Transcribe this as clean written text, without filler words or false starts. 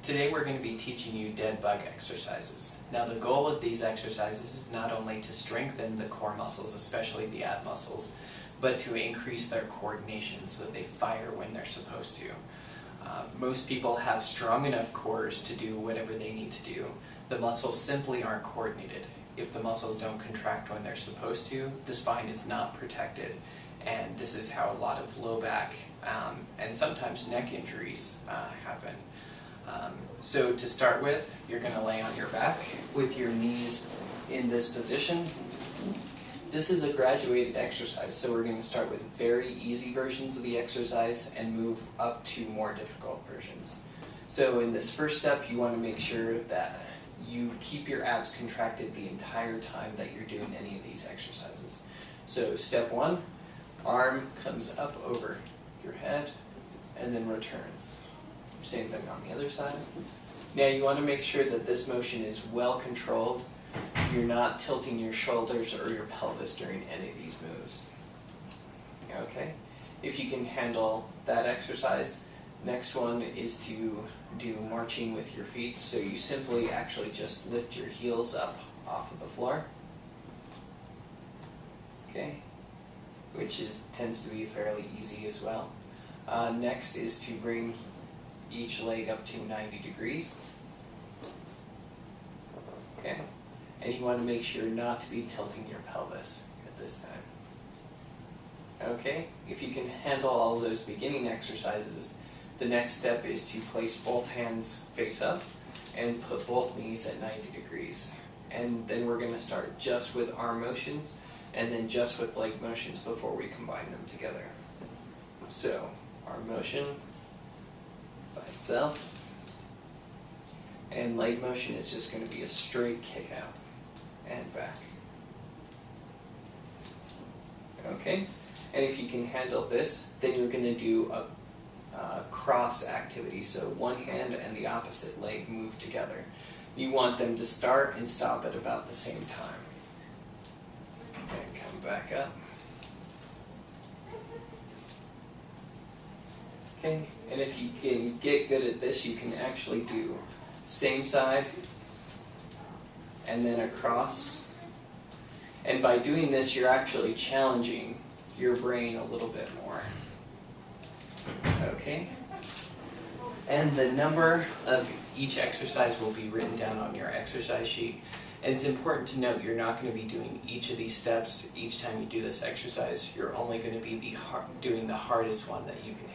Today we're going to be teaching you dead bug exercises. Now the goal of these exercises is not only to strengthen the core muscles, especially the ab muscles, but to increase their coordination so that they fire when they're supposed to. Most people have strong enough cores to do whatever they need to do. The muscles simply aren't coordinated. If the muscles don't contract when they're supposed to, the spine is not protected, and this is how a lot of low back and sometimes neck injuries happen. So to start with, you're going to lay on your back with your knees in this position. This is a graduated exercise, so we're going to start with very easy versions of the exercise and move up to more difficult versions. So in this first step, you want to make sure that you keep your abs contracted the entire time that you're doing any of these exercises. So step one, arm comes up over your head and then returns. Same thing on the other side. Now you want to make sure that this motion is well controlled. You're not tilting your shoulders or your pelvis during any of these moves. Okay? If you can handle that exercise, next one is to do marching with your feet. So you simply actually just lift your heels up off of the floor. Okay? Which tends to be fairly easy as well. Next is to bring each leg up to 90 degrees. Okay? And you want to make sure not to be tilting your pelvis at this time. Okay? If you can handle all of those beginning exercises, the next step is to place both hands face up and put both knees at 90 degrees. And then we're going to start just with arm motions and then just with leg motions before we combine them together. So, arm motion by itself, and leg motion is just going to be a straight kick out and back. Okay? And if you can handle this, then you're going to do a cross activity, so one hand and the opposite leg move together. You want them to start and stop at about the same time. And come back up. Okay, and if you can get good at this, you can actually do same side and then across. And by doing this, you're actually challenging your brain a little bit more. Okay? And the number of each exercise will be written down on your exercise sheet. And it's important to note you're not going to be doing each of these steps each time you do this exercise. You're only going to be doing the hardest one that you can